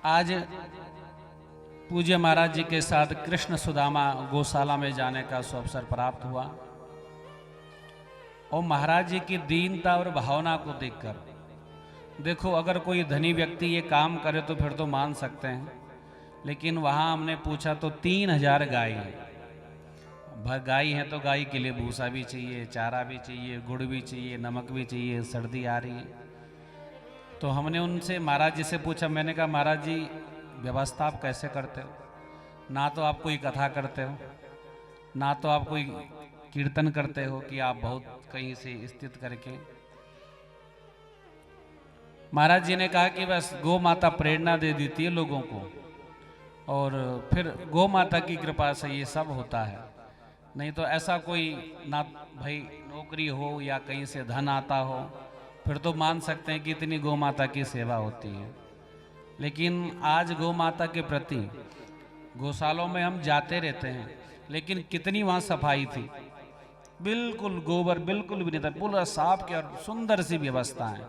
आज पूज्य महाराज जी के साथ कृष्ण सुदामा गौशाला में जाने का अवसर प्राप्त हुआ और महाराज जी की दीनता और भावना को देखकर देखो, अगर कोई धनी व्यक्ति ये काम करे तो फिर तो मान सकते हैं, लेकिन वहाँ हमने पूछा तो 3000 गाय है। गाय है तो गाय के लिए भूसा भी चाहिए, चारा भी चाहिए, गुड़ भी चाहिए, नमक भी चाहिए, सर्दी आ रही है। तो हमने उनसे महाराज जी से पूछा, मैंने कहा महाराज जी व्यवस्था आप कैसे करते हो? ना तो आप कोई कथा करते हो, ना तो आप कोई कीर्तन करते हो कि आप बहुत कहीं से स्थित करके। महाराज जी ने कहा कि बस गौ माता प्रेरणा दे देती है लोगों को और फिर गौ माता की कृपा से ये सब होता है। नहीं तो ऐसा कोई ना भाई नौकरी हो या कहीं से धन आता हो फिर तो मान सकते हैं कि इतनी गौ माता की सेवा होती है। लेकिन आज गौ माता के प्रति गौशालों में हम जाते रहते हैं, लेकिन कितनी वहाँ सफाई थी, बिल्कुल गोबर बिल्कुल भी नहीं था, पूरा साफ के और सुंदर सी व्यवस्था है।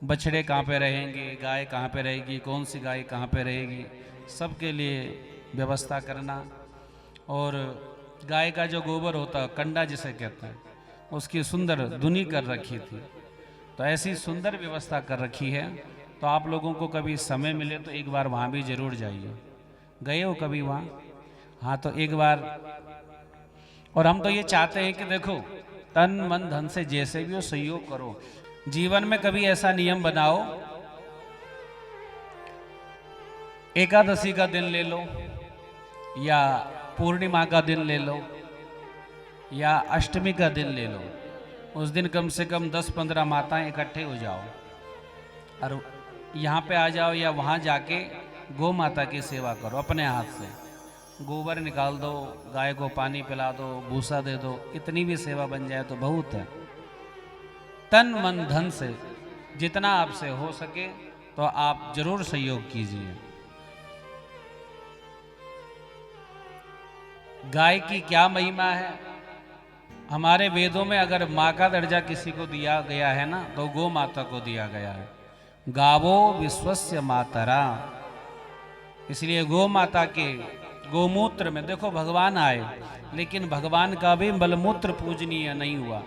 बछड़े कहाँ पे रहेंगे, गाय कहाँ पे रहेगी, कौन सी गाय कहाँ पे रहेगी, सबके लिए व्यवस्था करना। और गाय का जो गोबर होता है, कंडा जिसे कहते हैं, उसकी सुंदर धुनी कर रखी थी। तो ऐसी सुंदर व्यवस्था कर रखी है। तो आप लोगों को कभी समय मिले तो एक बार वहाँ भी जरूर जाइए। गए हो कभी वहाँ? हाँ, तो एक बार। और हम तो ये चाहते हैं कि देखो, तन मन धन से जैसे भी हो सहयोग करो। जीवन में कभी ऐसा नियम बनाओ, एकादशी का दिन ले लो या पूर्णिमा का दिन ले लो या अष्टमी का दिन ले लो। उस दिन कम से कम 10-15 माताएं इकट्ठे हो जाओ और यहाँ पे आ जाओ या वहाँ जाके गौ माता की सेवा करो। अपने हाथ से गोबर निकाल दो, गाय को पानी पिला दो, भूसा दे दो, इतनी भी सेवा बन जाए तो बहुत है। तन मन धन से जितना आपसे हो सके तो आप जरूर सहयोग कीजिए। गाय की क्या महिमा है? हमारे वेदों में अगर माँ का दर्जा किसी को दिया गया है ना, तो गौ माता को दिया गया है। गावो विश्वस्य मातरा। इसलिए गौ माता के गोमूत्र में देखो, भगवान आए लेकिन भगवान का भी मलमूत्र पूजनीय नहीं हुआ।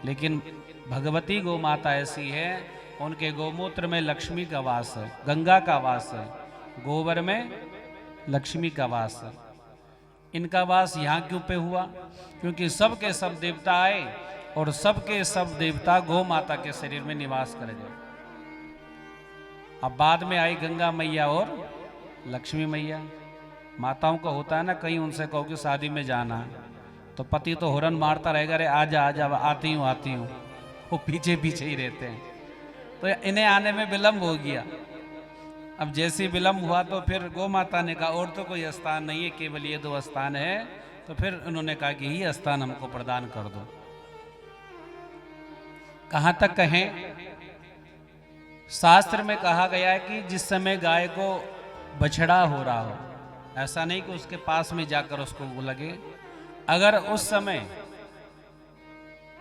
लेकिन भगवती गौ माता ऐसी है, उनके गोमूत्र में लक्ष्मी का वास है, गंगा का वास है, गोबर में लक्ष्मी का वास है। इनका वास यहाँ क्यों पे हुआ? क्योंकि सब के सब देवता आए और सब के सब देवता गौ माता के शरीर में निवास कर गए। अब बाद में आई गंगा मैया और लक्ष्मी मैया। माताओं का होता है ना, कहीं उनसे कहो कि शादी में जाना है तो पति तो हॉर्न मारता रहेगा, अरे आजा आजा, आती हूँ आती हूँ, वो पीछे पीछे ही रहते हैं। तो इन्हें आने में विलम्ब हो गया। अब जैसे विलम्ब हुआ तो फिर गौ माता ने कहा और तो कोई स्थान नहीं है, केवल ये 2 स्थान है। तो फिर उन्होंने कहा कि ये स्थान हमको प्रदान कर दो। कहां तक कहें? शास्त्र में कहा गया है कि जिस समय गाय को बछड़ा हो रहा हो, ऐसा नहीं कि उसके पास में जाकर उसको वो लगे, अगर उस समय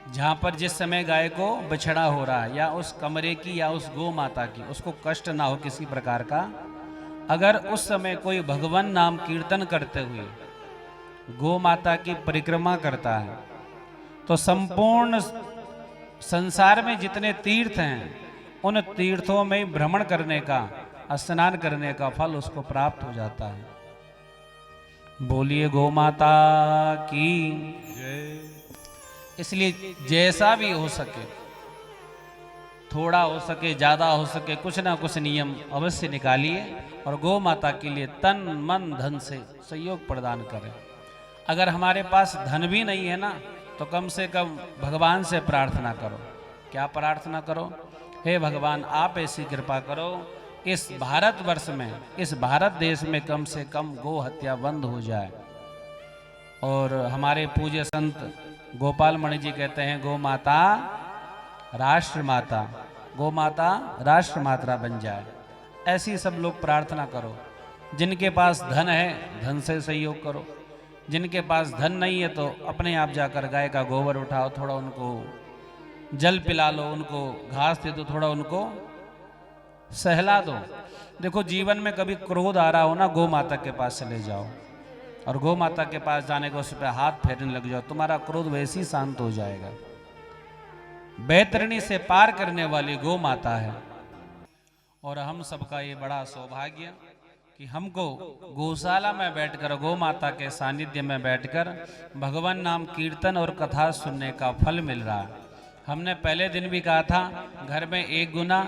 जहां पर जिस समय गाय को बछड़ा हो रहा है या उस कमरे की या उस गौ माता की उसको कष्ट ना हो किसी प्रकार का, अगर उस समय कोई भगवान नाम कीर्तन करते हुए गौ माता की परिक्रमा करता है तो संपूर्ण संसार में जितने तीर्थ हैं उन तीर्थों में भ्रमण करने का, स्नान करने का फल उसको प्राप्त हो जाता है। बोलिए गौ माता की जय। इसलिए जैसा भी हो सके, थोड़ा हो सके ज्यादा हो सके, कुछ ना कुछ नियम अवश्य निकालिए और गौ माता के लिए तन मन धन से सहयोग प्रदान करें। अगर हमारे पास धन भी नहीं है ना, तो कम से कम भगवान से प्रार्थना करो। क्या प्रार्थना करो? हे भगवान, आप ऐसी कृपा करो इस भारतवर्ष में, इस भारत देश में कम से कम गौ हत्या बंद हो जाए। और हमारे पूज्य संत गोपाल मणि जी कहते हैं, गौ माता राष्ट्र माता, गौ माता राष्ट्र माता बन जाए। ऐसी सब लोग प्रार्थना करो। जिनके पास धन है धन से सहयोग करो, जिनके पास धन नहीं है तो अपने आप जाकर गाय का गोबर उठाओ, थोड़ा उनको जल पिला लो, उनको घास दे दो, थोड़ा उनको सहला दो। देखो जीवन में कभी क्रोध आ रहा हो ना, गौ माता के पास चले जाओ और गौ माता के पास जाने को उस पर हाथ फेरने लग जाओ, तुम्हारा क्रोध वैसे ही शांत हो जाएगा। बैतरणी से पार करने वाली गौ माता है। और हम सबका ये बड़ा सौभाग्य कि हमको गौशाला में बैठकर, गौ माता के सानिध्य में बैठकर भगवान नाम कीर्तन और कथा सुनने का फल मिल रहा है। हमने पहले दिन भी कहा था, घर में 1 गुना,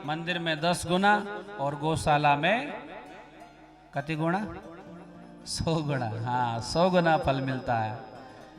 मंदिर में 10 गुना और गौशाला में कितनी गुना? 100 गुना। हाँ, 100 गुना फल मिलता है।